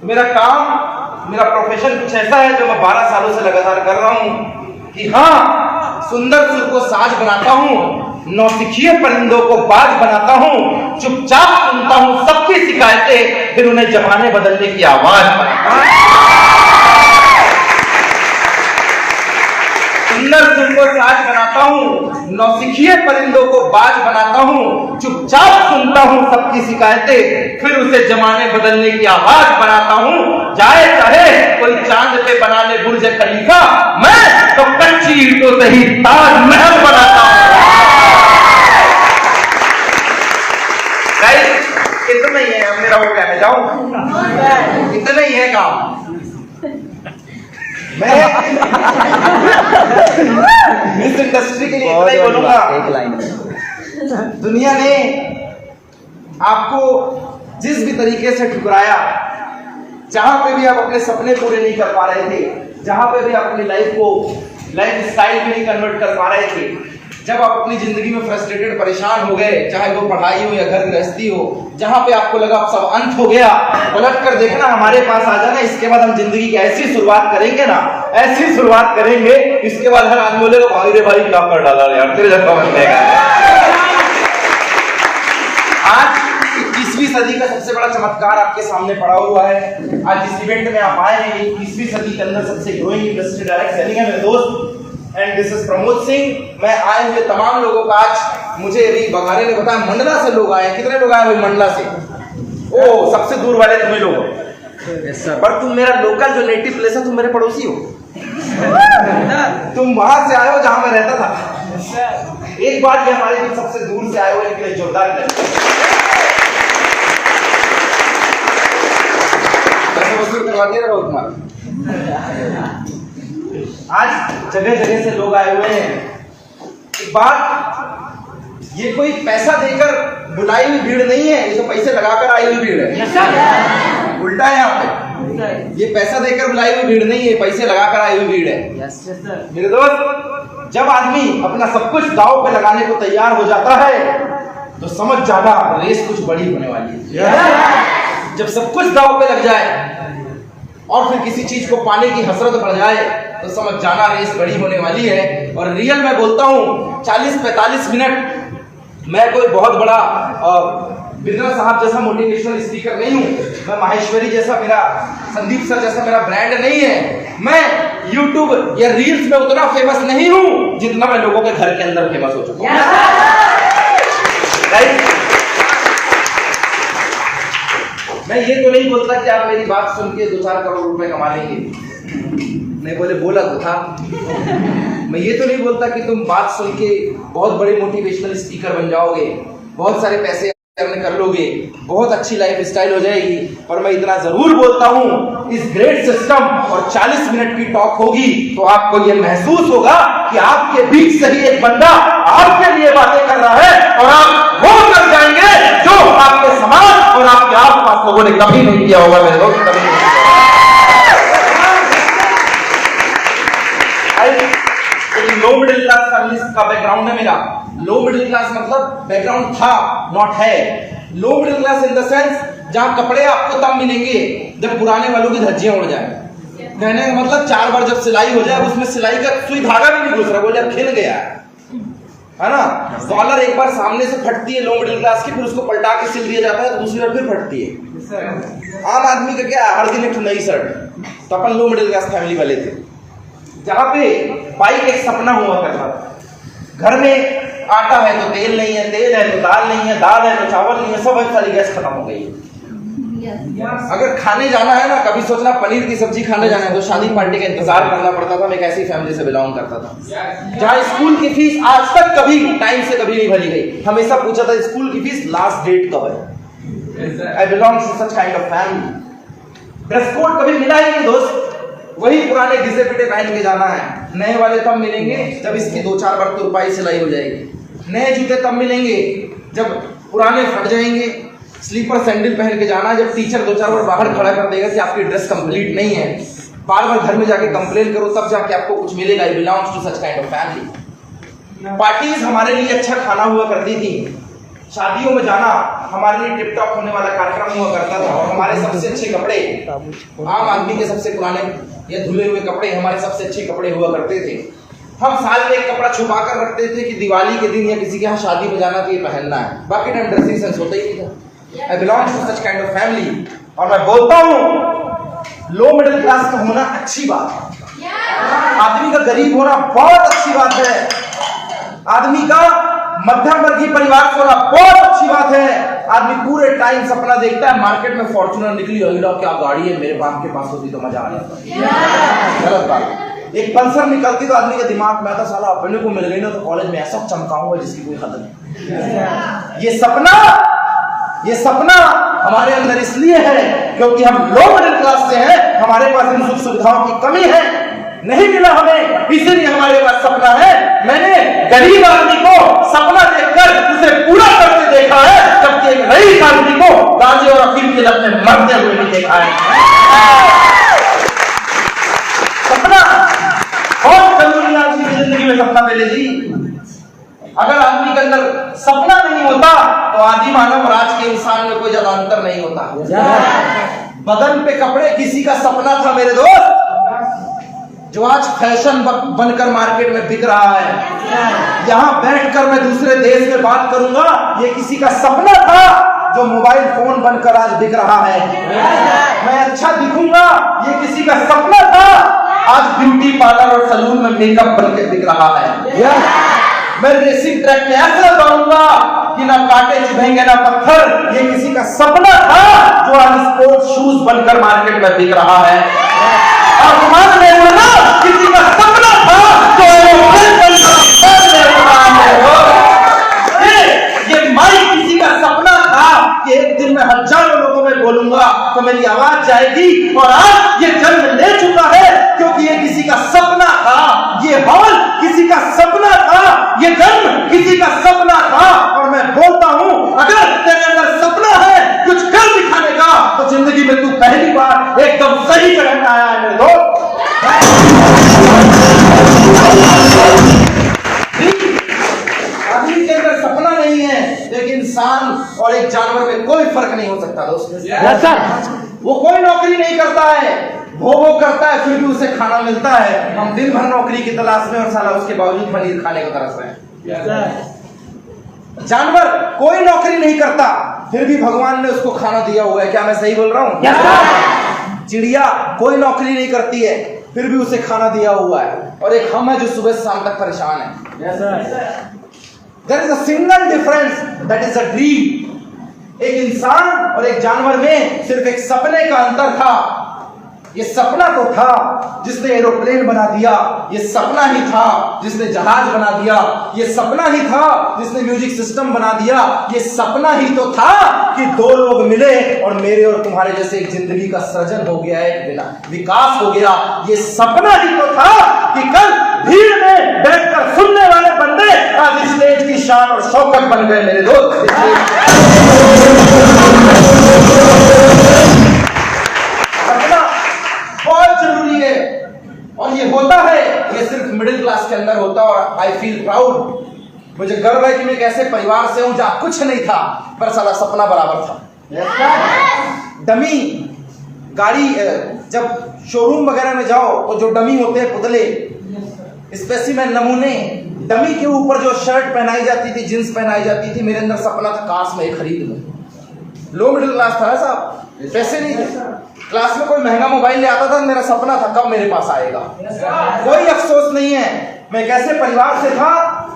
मेरा काम, मेरा प्रोफेशन कुछ ऐसा है जो मैं 12 सालों से लगातार कर रहा हूँ कि हाँ, सुंदर सुर को साज बनाता हूँ, नौसिखिए परिंदों को बाज बनाता हूँ, चुपचाप सुनता हूँ सबकी शिकायतें, फिर उन्हें जमाने बदलने की आवाज बनाता हूँ। सुंदर सुर को साज बनाता हूँ, नौसिखिए परिंदों को बाज बनाता हूँ, चुपचाप सुनता हूँ सबकी शिकायतें, फिर उसे जमाने बदलने की आवाज बनाता हूँ। जाए चाहे कोई चांद पे बना ले बुर्ज खलीफा, मैं तो कच्ची ईंटों से ही ताजमहल बनाता हूँ। इतना ही है, मेरा हो गया, मैं जाऊं, इतना ही है काम। मैं इस इंडस्ट्री के लिए इतना ही बोलूंगा। एक लाइन दुनिया ने आपको जिस भी तरीके से ठुकराया, जहां पे भी आप अपने सपने पूरे नहीं कर पा रहे थे, जहां पे भी आप अपनी लाइफ को लाइफ स्टाइल में नहीं कन्वर्ट कर पा रहे थे, जब आप अपनी जिंदगी में फ्रस्ट्रेटेड परेशान हो गए, चाहे वो पढ़ाई हो या घर गृहस्थी हो, जहां पे आपको लगा अब सब अंत हो गया, पलट कर देखना, हमारे पास आ जाना। इसके बाद हम जिंदगी की ऐसी शुरुआत करेंगे ना, ऐसी शुरुआत करेंगे, इसके बाद हर आदमी बोलेगा भाई रे भाई क्या कर डाला यार, तेरे जैसा बनने का। आज 21वीं सदी का सबसे बड़ा चमत्कार आपके सामने पड़ा हुआ है। आज इस इवेंट में आप आए हैं, 21वीं सदी के अंदर सबसे ग्रोइंग इंडस्ट्री डायरेक्ट सेलिंग है मेरे दोस्त, and this is Pramod Singh. मैं आए हुए तमाम लोगों का आज मुझे अभी बघारे ने बताया मंडला से लोग आए। कितने लोग आए भाई मंडला से? ओ, सबसे दूर वाले तुम्हें लोग हो। yes, पर तुम मेरा लोकल जो नेटिव प्लेस है, तुम मेरे पड़ोसी हो। तुम वहां से आए हो जहां मैं रहता था। एक बार ये हमारे जो सबसे दूर से आए हुए इनके लिए जोरदार वसूल करवा दिया रहो तुम्हारा। आज जगह जगह से लोग आए हुए हैं। एक बात, ये कोई पैसा देकर बुलाई हुई भीड़ नहीं है, ये तो पैसे लगाकर आई हुई भीड़ है। उल्टा है यहाँ पे, ये पैसा देकर बुलाई हुई भीड़ नहीं है, पैसे लगाकर आई हुई भीड़ है। मेरे दोस्त, जब आदमी अपना सब कुछ दांव पे लगाने को तैयार हो जाता है तो समझ जाना रेस कुछ बड़ी होने वाली है। जब सब कुछ दांव पे लग जाए और फिर किसी चीज को पाने की हसरत बढ़ जाए तो समझ जाना रेस बड़ी होने वाली है। और रियल मैं बोलता हूँ 40-45 मिनट मैं कोई बहुत बड़ा बिरला साहब जैसा मोटिवेशनल स्पीकर नहीं हूँ, मैं माहेश्वरी जैसा, मेरा संदीप सर जैसा मेरा ब्रांड नहीं है, मैं यूट्यूब या रील्स में उतना फेमस नहीं हूँ जितना मैं लोगों के घर के अंदर फेमस हो चुका हूँ। मैं ये तो नहीं बोलता कि आप मेरी बात सुन के 2-4 करोड़ रुपए कमा लेंगे, नहीं बोले बोला तो था। मैं ये तो नहीं बोलता कि तुम बात सुन के बहुत बड़े मोटिवेशनल स्पीकर बन जाओगे, बहुत सारे पैसे अर्न कर लोगे, बहुत अच्छी लाइफ स्टाइल हो जाएगी। पर मैं इतना जरूर बोलता हूँ, इस ग्रेट सिस्टम और 40 मिनट की टॉक होगी तो आपको ये महसूस होगा कि आपके बीच से ही एक बंदा आपके लिए बातें कर रहा है और आप वो कर जाएंगे जो आपके समाज और आपके आसपास लोगों ने कभी नहीं किया होगा। मेरे दोस्त, कभी नहीं किया। लो मिडिल क्लास फैमिली का बैकग्राउंड है मेरा। लो मिडिल क्लास मतलब बैकग्राउंड था, नॉट है। Low middle class in the sense जहां कपड़े आपको तब मिलेंगे जब पुराने वालों की धज्जियां उड़ जाए। कहने का मतलब 4 बार जब सिलाई हो जाए, उसमें सिलाई का सुई धागा भी नहीं घुस रहा, बोले अब खिल गया है ना। कॉलर एक बार सामने से फटती है लो मिडिल क्लास की, फिर उसको पलटा के सिल दिया जाता है, दूसरी बार फिर फटती है। आम आदमी का क्या, हर दिन एक नई शर्ट। तो अपन लो मिडिल क्लास फैमिली वाले थे, जहां पे बाइक एक सपना हुआ करता था। घर में आटा है तो तेल नहीं है, तेल है तो दाल नहीं है, दाल है तो चावल नहीं है, सब है, सारी गैस खत्म हो गई है। अगर खाने जाना है ना, कभी सोचना पनीर की सब्जी खाने जाना है तो शादी पार्टी का इंतजार करना पड़ता था। मैं एक ऐसी फैमिली से बिलोंग करता था जहाँ स्कूल की फीस आज तक कभी टाइम से कभी नहीं भरी गई। हमेशा पूछा था स्कूल की फीस लास्ट डेट कब है। I belong to such kind of family. Dress code कभी मिला ही नहीं दोस्त, वही पुराने घिसे पिटे पहन के जाना है। नए वाले तब मिलेंगे जब इसकी 2-4 बार तुरपाई सिलाई हो जाएगी। नए जूते तब मिलेंगे जब पुराने फट जाएंगे। स्लीपर सैंडल पहन के जाना है जब टीचर 2-4 बार बाहर खड़ा कर देगा कि आपकी ड्रेस कंप्लीट नहीं है। बार बार घर में जाके कंप्लेन करो तब जाके आपको कुछ मिलेगा। I belongs to such kind of family. Parties हमारे लिए अच्छा खाना हुआ करती थी, शादियों में जाना हमारे लिए टिप टॉप होने वाला कार्यक्रम हुआ करता था, और हमारे सबसे अच्छे कपड़े, आम आदमी के सबसे पुराने या धुले हुए कपड़े हमारे सबसे अच्छे कपड़े हुआ करते थे। हम साल में एक कपड़ा छुपा कर रखते थे कि दिवाली के दिन या किसी के यहाँ शादी में जाना तो ये पहनना है, बाकी टाइम ड्रेसिंग सेंस होता ही नहीं था। I belong to such kind of family, और मैं बोलता हूँ लो मिडिल क्लास का होना अच्छी बात है। आदमी का गरीब होना बहुत अच्छी बात है, आदमी का मध्यम वर्गीय परिवार से होना बहुत अच्छी बात है। आदमी पूरे टाइम सपना देखता है मार्केट में फॉर्च्यूनर निकली होगी, क्या गाड़ी है, मेरे बाप के पास होती तो मजा आ जाता। गलत बात। एक पल्सर निकलती तो आदमी के दिमाग में आता साला अपने को मिल गई ना तो कॉलेज में ऐसा चमकाऊंगा जिसकी कोई हद नहीं। ये सपना हमारे अंदर इसलिए है क्योंकि हम लो मिडिल क्लास से हैं, हमारे पास इन सुख सुविधाओं की कमी है, नहीं मिला हमें, इसीलिए हमारे पास सपना है। मैंने गरीब आदमी को सपना देखकर उसे पूरा करते देखा है, जबकि एक रईस आदमी को गांजे और अफीम की लत में मरते हुए भी देखा है। सपना बहुत जरूरी है आदमी की जिंदगी में, सपना पहले जी। अगर आदमी के अंदर सपना नहीं होता तो आदि मानव और आज के इंसान में कोई ज्यादा अंतर नहीं होता। बदन पे कपड़े किसी का सपना था मेरे दोस्त, जो आज फैशन बनकर मार्केट में बिक रहा है। यहाँ बैठकर मैं दूसरे देश में बात करूंगा, ये किसी का सपना था जो मोबाइल फोन बनकर आज बिक रहा है। मैं अच्छा दिखूंगा, ये किसी का सपना था, आज ब्यूटी पार्लर और सैलून में मेकअप बनकर बिक रहा है। मैं रेसिंग ट्रैक पे ऐसा दौड़ूंगा कि ना कांटे चुभेंगे ना पत्थर, ये किसी का सपना था जो आज स्पोर्ट्स शूज बनकर मार्केट में बिक रहा है। और मान ले ना किसी का सपना था जो ये माइक किसी का सपना था कि एक दिन मैं हजारों लोगों में बोलूंगा तो मेरी आवाज जाएगी, और आज ये जन्म ले चुका है क्योंकि ये किसी का सपना था। ये हॉल किसी का सपना था, ये जन्म किसी का सपना था। और मैं बोलता हूं अगर तेरे अंदर सपना है कुछ कर दिखाने का तो जिंदगी में तू पहली बार एकदम सही जगह में आया है मेरे दोस्त। आदमी के अंदर सपना नहीं है, लेकिन इंसान और एक जानवर में कोई फर्क नहीं हो सकता दोस्त। वो कोई नौकरी नहीं करता है, वो करता है फिर भी उसे खाना मिलता है। हम दिन भर नौकरी की तलाश में और साला उसके बावजूद पनीर खाने को तरस रहे हैं। जानवर कोई नौकरी नहीं करता फिर भी भगवान ने उसको खाना दिया हुआ है। क्या मैं सही बोल रहा हूँ? चिड़िया कोई नौकरी नहीं करती है फिर भी उसे खाना दिया हुआ है, और एक हम है जो सुबह से शाम तक परेशान है। There is a single difference, that is a dream। एक इंसान और एक जानवर में सिर्फ एक सपने का अंतर था। ये सपना तो था जिसने एरोप्लेन बना दिया, ये सपना ही था जिसने जहाज बना दिया, ये सपना ही था जिसने म्यूजिक सिस्टम बना दिया, ये सपना ही तो था कि दो लोग मिले और मेरे और तुम्हारे जैसे एक जिंदगी का सृजन हो गया, एक विकास हो गया। ये सपना ही तो था कि कल भीड़ में बैठकर सुनने वाले बंदे आज स्टेज की शान और शौकत बन गए मेरे दोस्त। बहुत जरूरी है, और ये होता है, ये सिर्फ मिडिल क्लास के अंदर होता है। और आई फील प्राउड, मुझे गर्व है कि मैं एक ऐसे परिवार से हूं जहां कुछ नहीं था पर साला सपना बराबर था। डमी गाड़ी, जब शोरूम वगैरह में जाओ तो जो डमी होते हैं पुतले, स्पेसिमेन नमूने, डमी के ऊपर जो शर्ट पहनाई जाती थी, जींस पहनाई जाती थी, मेरे अंदर सपना था काश में खरीद लूं। लो मिडिल क्लास था साहब, पैसे नहीं थे। क्लास में कोई महंगा मोबाइल ले आता था, मेरा सपना था कब मेरे पास आएगा। कोई अफसोस नहीं है। मैं एक ऐसे परिवार से था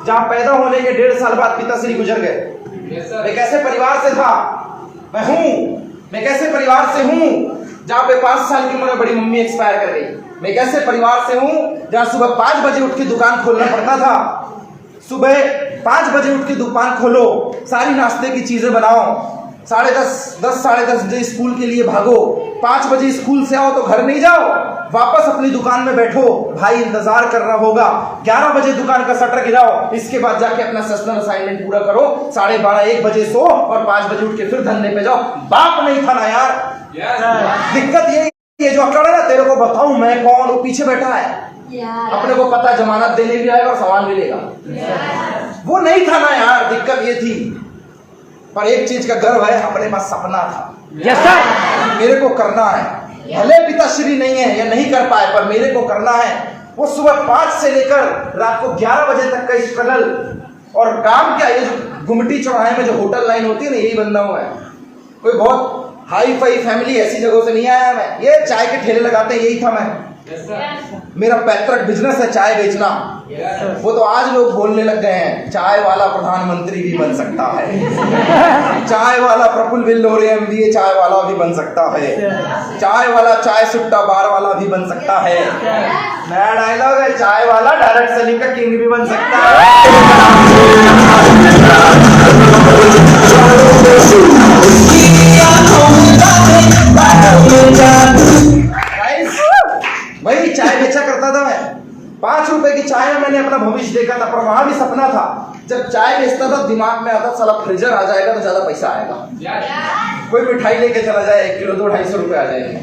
जहां पैदा होने के 1.5 साल बाद पिताश्री गुजर गए। मैं कैसे परिवार से था मैं कैसे परिवार से हूं जहां पे 5 साल की उम्र में बड़ी मम्मी एक्सपायर कर गई। मैं कैसे परिवार से हूं जहां सुबह 5 बजे उठ के दुकान खोलना पड़ता था। सुबह 5 बजे उठ के दुकान खोलो, सारी नाश्ते की चीजें बनाओ, 10:30 साढ़े 10 बजे स्कूल के लिए भागो, 5 बजे स्कूल से आओ तो घर नहीं जाओ, वापस अपनी दुकान में बैठो, भाई इंतजार कर रहा होगा, 11 बजे दुकान का शटर गिराओ, इसके बाद जाके अपना सेशनल असाइनमेंट पूरा करो, 12:30-1 बजे सो और 5 बजे उठ के फिर धंधे पे जाओ। बाप नहीं था ना यार। दिक्कत ये जो अकड़ है ना, तेरे को बताऊं मैं कौन, वो पीछे बैठा है, अपने को पता जमानत देने भी आएगा और सामान भी लेगा। वो नहीं था ना यार, दिक्कत ये थी। पर एक चीज का गर्व है, अपने पास सपना था। Yes sir. मेरे को करना है, भले पिताश्री नहीं है या नहीं कर पाए, पर मेरे को करना है। वो सुबह 5 से लेकर रात को 11 बजे तक का स्ट्रगल, और काम क्या, ये जो गुमटी चौराहे में जो होटल लाइन होती है ना, यही बंदा हुआ है। कोई बहुत हाई फाई फैमिली ऐसी जगहों से नहीं आया मैं, ये चाय के ठेले लगाते हैं, यही था मैं। मेरा पैतृक बिजनेस है चाय बेचना। वो तो आज लोग बोलने लग गए हैं, चाय वाला प्रधानमंत्री भी बन सकता है, चाय वाला प्रफुल्ल विल्लोरे MBA चाय वाला भी बन सकता है, चाय वाला चाय सुट्टा बार वाला भी बन सकता है। नया डायलॉग है, चाय वाला डायरेक्ट सेलिंग का किंग भी बन सकता है। वही चाय बेचा करता था मैं। 5 रुपए की चाय में मैंने अपना भविष्य देखा था, पर वहां भी सपना था। जब चाय बेचता था दिमाग में आता साला फ्रीजर आ जाएगा तो ज्यादा पैसा आएगा। कोई मिठाई लेके चला जाए 1 किलो 200-250 रुपए आ जाएंगे।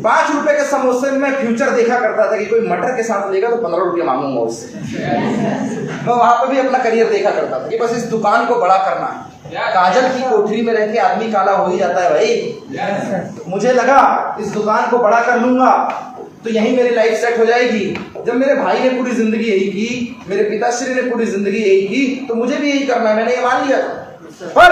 5 रुपए के समोसे में फ्यूचर देखा करता था कि कोई मटर के साथ लेगा तो 15 रुपये मांगूंगा उससे। मैं वहां पर भी अपना करियर देखा करता था कि बस इस दुकान को बड़ा करना है। काजल की कोठरी में रह के आदमी काला हो ही जाता है भाई। मुझे लगा इस दुकान को बड़ा कर लूंगा तो यही मेरी लाइफ सेट हो जाएगी। जब मेरे भाई ने पूरी जिंदगी यही की, मेरे पिताश्री ने पूरी जिंदगी यही की, तो मुझे भी यही करना है। मैंने ये मान लिया, पर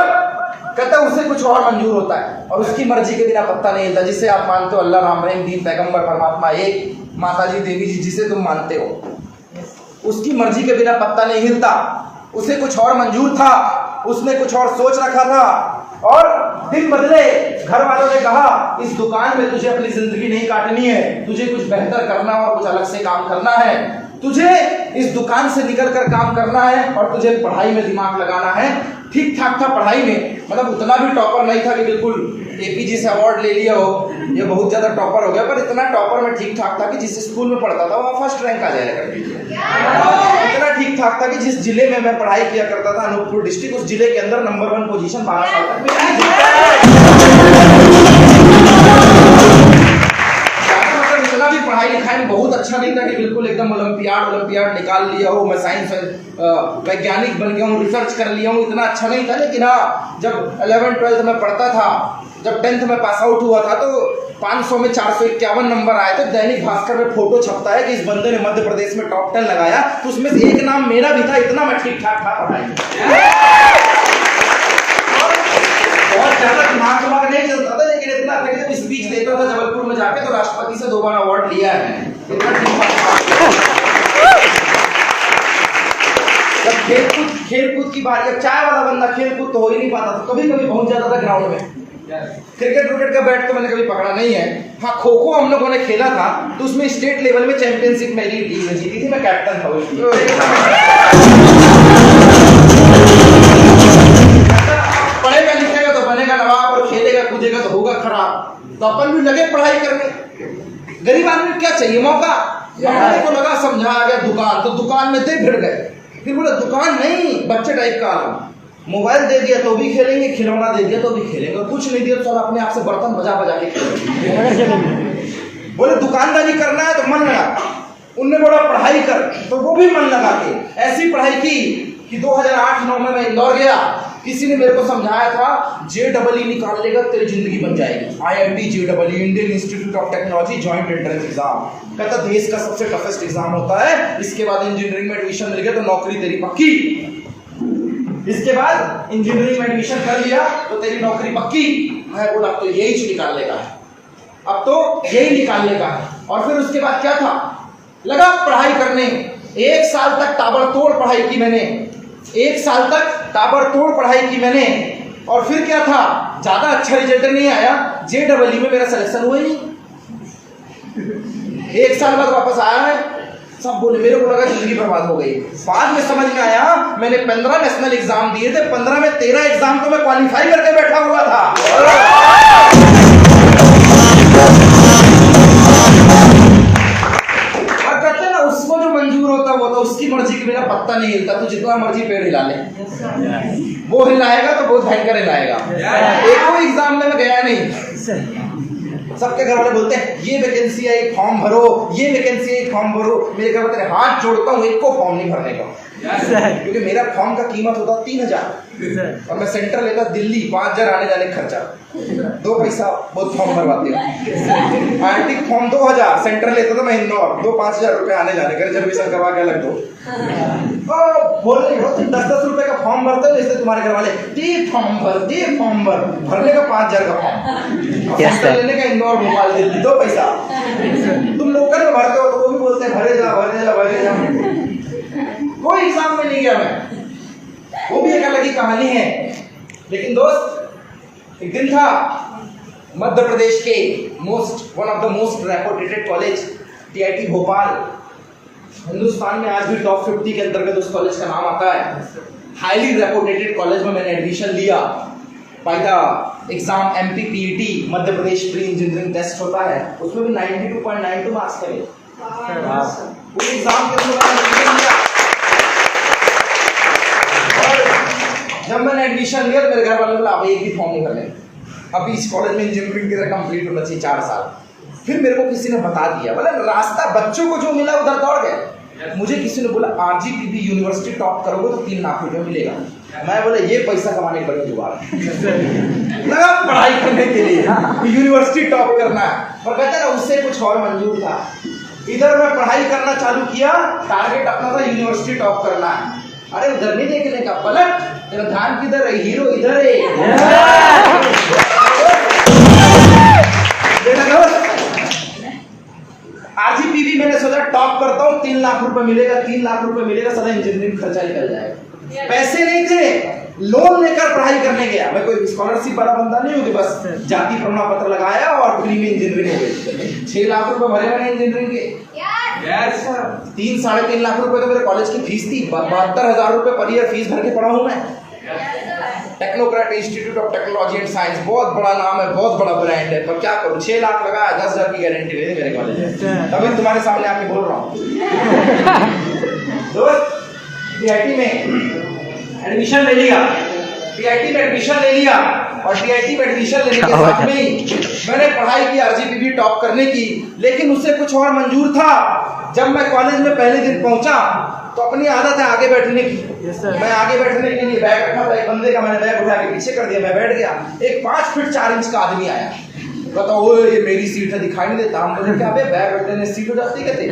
कहता उसे कुछ और मंजूर होता है और उसकी मर्जी के बिना पत्ता नहीं हिलता। जिसे आप मानते हो अल्लाह, राम, रहीम, दीन, पैगंबर, परमात्मा एक, माता जी, देवी जी, जिसे तुम मानते हो, उसकी मर्जी के बिना पत्ता नहीं हिलता। उसे कुछ और मंजूर था, उसने कुछ और सोच रखा था, और दिन बदले। घर वालों ने कहा इस दुकान में तुझे अपनी जिंदगी नहीं काटनी है, तुझे कुछ बेहतर करना और कुछ अलग से काम करना है, तुझे इस दुकान से निकल कर काम करना है और तुझे पढ़ाई में दिमाग लगाना है। ठीक ठाक था पढ़ाई में, मतलब उतना भी टॉपर नहीं था कि बिल्कुल APG से अवार्ड ले लिया हो, ये बहुत ज्यादा टॉपर हो गया, पर इतना टॉपर में ठीक ठाक था कि जिस स्कूल में पढ़ता था वहाँ फर्स्ट रैंक आ जाया करती थी। इतना ठीक ठाक था कि जिस जिले में मैं पढ़ाई किया करता था, अनूपपुर डिस्ट्रिक्ट, उस जिले के अंदर नंबर 1 पोजीशन 12 साल तक इतना भी पढ़ाई लिखाई में बहुत अच्छा नहीं था कि बिल्कुल एकदम ओलंपियाड निकाल लिया हो, मैं साइंस वैज्ञानिक बन गया हूँ, रिसर्च कर लिया हूँ, इतना अच्छा नहीं था। लेकिन हाँ, जब 11th-12th में पढ़ता था, जब 10th में पास आउट हुआ था, तो 500 में 451 नंबर आए थे। दैनिक भास्कर में फोटो छपता है कि इस बंदे ने मध्य प्रदेश में टॉप 10 लगाया, तो उसमें से एक नाम मेरा भी था। इतना मैं ठीक ठाक था पढ़ाई में, बहुत ज्यादा दिमाग नहीं चलता था, लेकिन इतना था कि जब स्पीच देता था जबलपुर में जाके, तो राष्ट्रपति से 2 बार अवार्ड लिया है। इतना ठीक ठाक। जब खेलकूद की बात, जब चाय वाला बंदा खेलकूद तो हो ही नहीं पाता था, कभी कभी पहुंच जाता था ग्राउंड में। क्रिकेट का बैट तो मैंने कभी पकड़ा नहीं है। हाँ, खो खो हम लोगों ने खेला था, तो उसमें स्टेट लेवल में चैंपियनशिप मेरी टीम ने जीती थी, मैं कैप्टन था उसकी। पढ़ेगा लिखेगा तो बनेगा नवाब, और खेलेगा कूदेगा तो होगा खराब। तो अपन भी लगे पढ़ाई करने। गरीब आदमी क्या चाहिए, मौका। हमारे को लगा समझाया गया दुकान, तो दुकान में दे भिड़ गए। फिर बोले दुकान नहीं, बच्चे टाइप का आलम, मोबाइल दे दिया तो भी खेलेंगे, खिलौना दे दिया तो भी खेलेंगे, कुछ नहीं दिया तो सब अपने आप से बर्तन बजा के खेलेंगे। बोले दुकानदारी करना है तो मन लगा। उनने बोला पढ़ाई कर, तो वो भी मन लगा के ऐसी पढ़ाई की कि 2008-9 में मैं इंदौर गया। किसी ने मेरे को समझाया था JEE निकाल लेगा तेरी जिंदगी बन जाएगी। IIT JEE, Indian institute of technology, joint entrance exam, कहता देश का सबसे टफेस्ट एग्जाम होता है। इसके बाद इंजीनियरिंग में एडमिशन मिल गया तो नौकरी तेरी पक्की। इसके बाद इंजीनियरिंग में एडमिशन कर लिया तो तेरी नौकरी पक्की। मैं बोला अब तो यही निकालने का है, अब तो यही निकालने का है। और फिर उसके बाद क्या था, लगा पढ़ाई करने। 1 साल तक ताबड़तोड़ पढ़ाई की मैंने, 1 साल तक ताबड़तोड़ पढ़ाई की मैंने। और फिर क्या था, ज्यादा अच्छा रिजल्ट नहीं आया, JEE में मेरा सिलेक्शन हुआ ही नहीं। 1 साल बाद वापस आया है, सब बोले, मेरे को लगा जिंदगी बर्बाद हो गई। बाद में समझ में आया मैंने 15 नेशनल एग्जाम दिए थे, 15 में 13 एग्जाम तो मैं क्वालिफाई करके बैठा हुआ था। और कहते ना उसको जो मंजूर होता वो तो उसकी मर्जी के बिना पत्ता नहीं हिलता। तो जितना मर्जी पेड़ हिला ले, वो हिलाएगा तो बहुत भयंकर हिलाएगा। एक एग्जाम में मैं गया नहीं, सबके घर वाले बोलते हैं ये वैकेंसी है, एक फॉर्म भरो, ये वैकेंसी है, एक फॉर्म भरो। मेरे घर वाले हाथ जोड़ता हूँ, एक को फॉर्म नहीं भरने का, क्योंकि मेरा फॉर्म का कीमत होता 3000 और मैं सेंटर लेता दिल्ली, 5000 आने जाने का खर्चा, 2 पैसा बहुत फॉर्म भरवाते हो। आईटी फॉर्म 2000, सेंटर लेता था मैं इंदौर, 5,000 रुपये आने जाने का, रिजर्वेशन करवा के अलग दो। बोल रही हो 10-10 रुपए का फॉर्म भरते हो, इसलिए तुम्हारे घर वाले दे फॉर्म भर, भरने का 5,000 का फॉर्म, सेंटर लेने का इंदौर, भोपाल, दिल्ली, 2 पैसा। तुम लोकल में भरते हो तो वो भी बोलते हैं भरे जा। कोई एग्जाम में नहीं गया मैं, वो भी एक अलग ही कहानी है। लेकिन दोस्त, एक दिन था मध्य प्रदेश के one of the most reputed college TIT Bhopal, Hindustan में आज भी टॉप 50 के अंतर्गत उस कॉलेज का नाम आता है। हाईली रेपुटेटेड कॉलेज में मैंने एडमिशन लिया by the exam MPPET, Madhya Pradesh pre engineering test होता है, उसमें भी 92.92 मार्क्स थे। उस एग्जाम के लिए जब मैंने एडमिशन लिया मेरे घर वाले बोला अब एक भी फॉर्म नहीं भरने, अभी इस कॉलेज में इंजीनियरिंग की तरह कंप्लीट होना चाहिए 4 साल। फिर मेरे को किसी ने बता दिया, बोला रास्ता बच्चों को जो मिला उधर दौड़ गए। मुझे किसी ने बोला RGPV यूनिवर्सिटी टॉप करोगे तो 3 लाख रुपये मिलेगा। मैं बोला ये पैसा कमाने का बड़ा जुगाड़ लगा पढ़ाई करने के लिए, यूनिवर्सिटी टॉप करना है। और कहते ना उससे कुछ और मंजूर था। इधर मैं पढ़ाई करना चालू किया, टारगेट अपना था यूनिवर्सिटी टॉप करना है। अरे उधर नहीं देखने का, पलट तेरा ध्यान किधर है, हीरो इधर है। RGPV मैंने सोचा टॉप करता हूँ, 3 लाख रुपए मिलेगा, 3 लाख रुपए मिलेगा, सारा इंजीनियरिंग खर्चा निकल जाएगा। पैसे नहीं थे, लोन लेकर पढ़ाई करने गया। मैं कोई स्कॉलरशिप वाला बंदा नहीं हूँ कि बस जाति प्रमाण पत्र लगाया और फ्री में इंजीनियरिंग हो गई। 6 लाख रुपए भरे मैंने इंजीनियरिंग के। 3-3.5 लाख रुपए तो मेरे कॉलेज की फीस थी। 72,000 रुपए पर ईयर फीस भर के पढ़ा हूँ मैं। Technocrat institute of technology and science, बहुत बड़ा नाम है, बहुत बड़ा ब्रांड है, पर क्या करूँ 6 लाख लगा, 10,000 की गारंटी ले दी मेरे कॉलेज में। तभी तुम्हारे सामने आके बोल रहा हूँ। दोस्त टीआईटी में एडमिशन ले लिया, टीआईटी में एडमिशन ले लिया और टीआईटी में एडमिशन लेने के साथ में मैंने पढ़ाई की RGPV टॉप करने की। लेकिन उससे कुछ और मंजूर था। जब मैं कॉलेज में पहले दिन पहुंचा तो अपनी आदत है आगे बैठने की। मैं आगे बैठने के लिए बैग रखा था, एक बंदे का मैंने बैग उठा के पीछे कर दिया, मैं बैठ गया। एक 5 फीट 4 इंच का आदमी आया, बताओ ये मेरी सीट है, दिखाई नहीं देता। हम बोले क्या बे बैग रखने में सीट हो जाती कहते।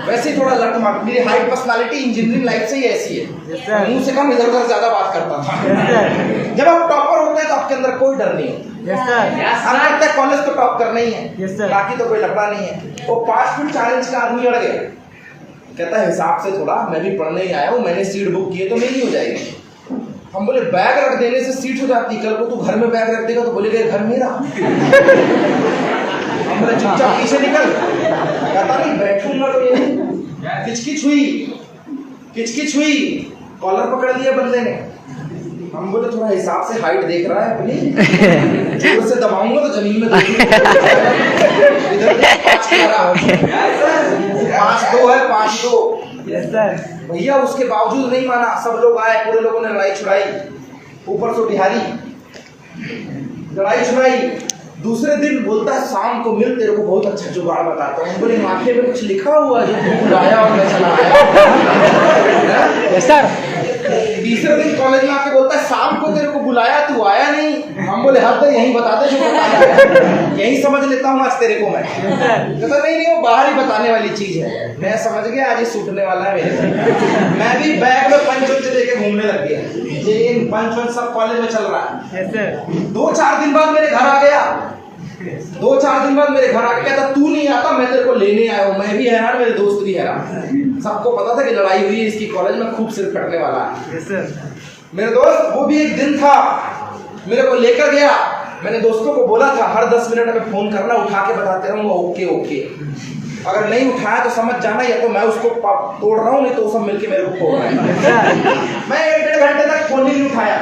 वैसे ही थोड़ा लट मार, मेरी हाइट पर्सनालिटी इंजीनियरिंग लाइफ से ही ऐसी है, मुंह से कम इधर उधर ज्यादा बात करता था। जब आप टॉपर होते हैं तो आपके अंदर कोई डर नहीं होता। कॉलेज तो टॉप करना ही है, बाकी तो कोई लफड़ा नहीं है। वो 5 फीट 4 इंच का आदमी अड़ गया, कहता है हिसाब से थोड़ा, मैं भी पढ़ने ही आया हूँ, मैंने सीट बुक की है तो मेरी हो जाएगी। हम बोले बैग रख देने से सीट हो जाती, कल को तू घर में बैग रख देगा तो बोलेगा घर मेरा। हम बोले चुपचाप पीछे निकल, कहता नहीं बैठूंगा तो ये किचकिच हुई, कॉलर पकड़ लिया बंदे ने। हम बोले थोड़ा हिसाब से हाइट देख रहा है अपनी, जोर से दबाऊंगा तो जमीन में 5-2 है, 5-2 भैया। उसके बावजूद नहीं माना, सब लोग आए, पूरे लोगों ने लड़ाई छुड़ाई, ऊपर से बिहारी लड़ाई छुड़ाई। दूसरे दिन बोलता है शाम को मिल, तेरे को बहुत अच्छा जुगाड़ बताता हूँ। बोले माथे में कुछ लिखा हुआ जो बुलाया और मैं चला आया। सर तीसरे दिन कॉलेज में आके बोलता है शाम को तेरे को बुलाया, तू आया नहीं। हम बोले हद है, यही बता दे जो बताना है, यही समझ लेता हूँ आज तेरे को मैं। कहता नहीं वो बाहर ही बताने वाली चीज है। मैं समझ गया आज ये सूटने वाला है मेरे। मैं भी बैग में पंच लेके घूमने लग गया, ये पंच सब कॉलेज में चल रहा है। 2-4 दिन बाद मेरे घर आ गया, 2-4 दिन बाद मेरे घर आके कहता तू नहीं आता, मैं तेरे को लेने आया हूँ। मैं भी हैरान, मेरे दोस्त भी हैरान। सबको पता था कि लड़ाई हुई है इसकी, कॉलेज में खूब सिर फटने वाला है। मेरे दोस्त वो भी एक दिन था, मेरे को लेकर गया। मैंने दोस्तों को बोला था हर 10 मिनट में फोन करना, उठा के बताते रहूंगा ओके। अगर नहीं उठाया तो समझ जाना या तो मैं उसको तोड़ रहा हूँ, नहीं तो वो सब मिलके मेरे को तोड़ रहे हैं। मैं 1-1.5 घंटे तक फोन ही नहीं उठाया।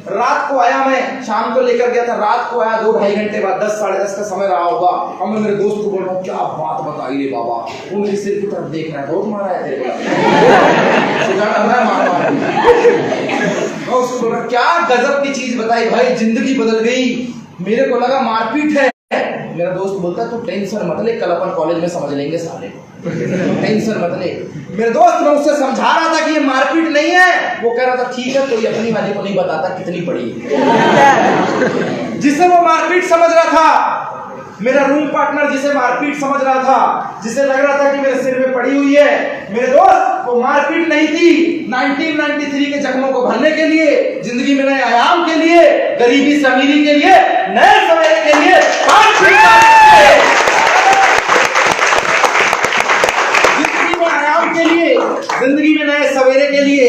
रात को आया, मैं शाम को लेकर गया था, रात को आया 2-2.5 घंटे बाद, 10-10:30 का समय रहा होगा। अब मैं मेरे दोस्त को बोल रहा हूँ क्या बात बताई रे बाबा, वो मेरे सिर की तरफ देख रहा है, बहुत मारा है तेरे को। मैं उसको बोल रहा क्या गजब की चीज बताई भाई, जिंदगी बदल गई। मेरे को लगा मारपीट है, मेरा दोस्त बोलता है तू टेंशन मत ले, कल अपन कॉलेज में समझ लेंगे साले को, टेंशन मत ले। मेरे दोस्त मैं उससे समझा रहा था कि ये मारपीट नहीं है, वो कह रहा था ठीक है, कोई अपनी वाली को नहीं बताता कितनी बड़ी है। जिसे वो मारपीट समझ रहा था, मेरा रूम पार्टनर जिसे मारपीट समझ रहा था, जिसे लग रहा था कि मेरे सिर में पड़ी हुई है, मेरे दोस्त वो मारपीट नहीं थी। 1993 के जख्मों को भरने के लिए, जिंदगी में नए आयाम के लिए, गरीबी से अमीरी के लिए, नए सवेरे के लिए, जिंदगी में आयाम के लिए, जिंदगी में नए सवेरे के लिए,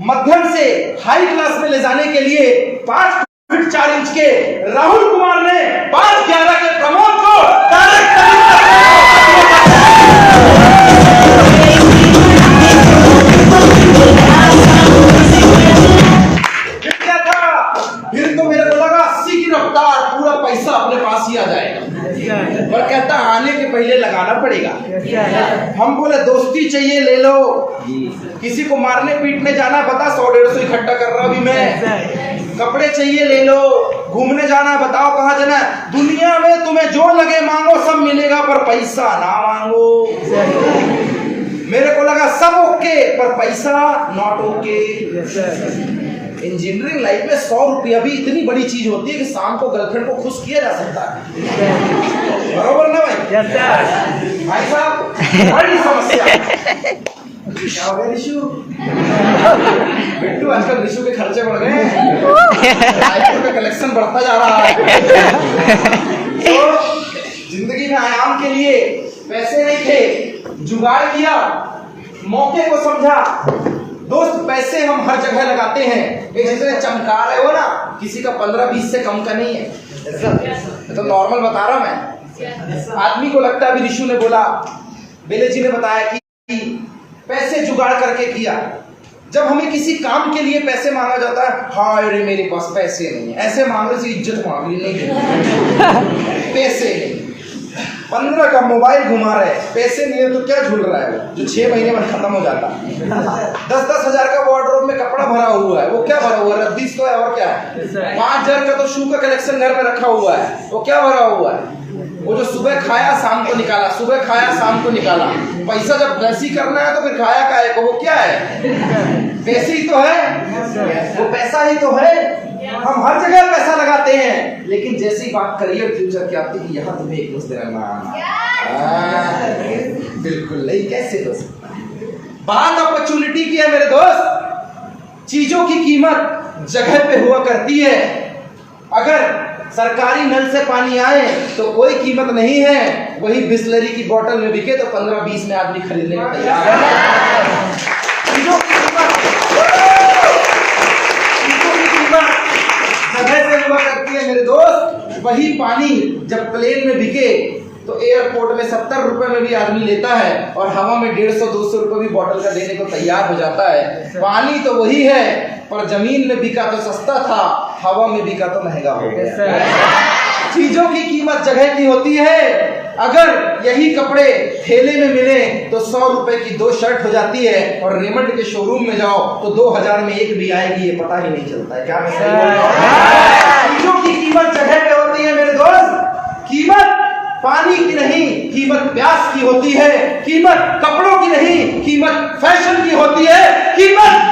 मध्यम से हाई क्लास में ले जाने के लिए 5 फीट 4 इंच के राहुल कुमार ने 5'11" के प्रमोद को क्या था। फिर तो मेरे को लगा 80 की रफ्तार, पूरा पैसा अपने पास ही आ जाएगा, पर कहता आने के पहले लगाना पड़ेगा। हम बोले दोस्ती चाहिए ले लो, किसी को मारने पीटने जाना, बता 100-150 इकट्ठा कर रहा अभी मैं। कपड़े चाहिए ले लो, घूमने जाना, बताओ कहाँ जाना। दुनिया में तुम्हें जो लगे मांगो, सब मिलेगा, पर पैसा ना मांगो। मेरे को लगा सब ओके, पर पैसा नॉट ओके। इंजीनियरिंग लाइफ में 100 रुपया भी इतनी बड़ी चीज होती है कि शाम को गर्लफ्रेंड को खुश किया जा सकता है, बरोबर ना भाई? भाई साहब बड़ी समस्या क्या हो गया ऋषु? बिट्टू आजकल ऋषु के खर्चे बढ़ गए, आईफोन का कलेक्शन बढ़ता जा रहा है। तो जिंदगी में आयाम के लिए पैसे नहीं थे, जुगाड़ किया, मौके को समझा। दोस्त पैसे हम हर जगह लगाते हैं, जैसे चमका रहे हो ना, किसी का 15-20 से कम का नहीं है, तो नॉर्मल बता रहा मैं। आदमी को लगता है, अभी ऋषु ने बोला, बेले जी ने बताया कि पैसे जुगाड़ करके किया। जब हमें किसी काम के लिए पैसे मांगा जाता है, हाँ अरे मेरे पास पैसे नहीं है, ऐसे मांगने से इज्जत मांग ली, नहीं पैसे नहीं। 15 का मोबाइल घुमा रहे, पैसे नहीं है तो क्या झूल रहा है, जो 6 महीने में खत्म हो जाता। 10-10 हजार का वार्डरोब में कपड़ा भरा हुआ है, वो क्या भरा हुआ है, रद्दीस तो है और क्या है। 5,000 का तो शू का कलेक्शन घर में रखा हुआ है, वो क्या भरा हुआ है। वो जो सुबह खाया शाम को निकाला, सुबह खाया शाम को निकाला। पैसा जब वैसी करना है तो फिर खाया काहे को, वो क्या है, पैसे ही तो है, वो पैसा ही तो है। हम हर जगह पैसा लगाते हैं, लेकिन जैसी बात करियर फ्यूचर की आती है, यहाँ तुम्हें एक दोस्त बिल्कुल नहीं, कैसे हो सकता। बात अपॉर्चुनिटी की है मेरे दोस्त। चीजों की कीमत जगह पे हुआ करती है। अगर सरकारी नल से पानी आए तो कोई कीमत नहीं है, वही बिस्लरी की बोतल में बिके तो 15-20 में आदमी खरीदने को तैयार है। चीजों की कीमत जगह से हुआ करती है मेरे दोस्त। वही पानी जब प्लेन में बिके तो एयरपोर्ट में 70 रुपए में भी आदमी लेता है, और हवा में 150-200 रुपए भी बोतल का देने को तैयार हो जाता है। पानी तो वही है, पर जमीन में बिका तो सस्ता था, हवा में बिका तो महंगा हो गया। चीजों की कीमत जगह की होती है। अगर यही कपड़े ठेले में मिले तो 100 रुपए की 2 शर्ट हो जाती है, और रेमंड के शोरूम में जाओ तो 2000 में एक भी आएगी, ये पता ही नहीं चलता है। क्या मैं सही बोल रहा हूं? चीजों की कीमत जगह पे होती है मेरे दोस्त। कीमत पानी की नहीं, कीमत प्यास की होती है। कीमत कपड़ों की नहीं, कीमत फैशन की होती है। कीमत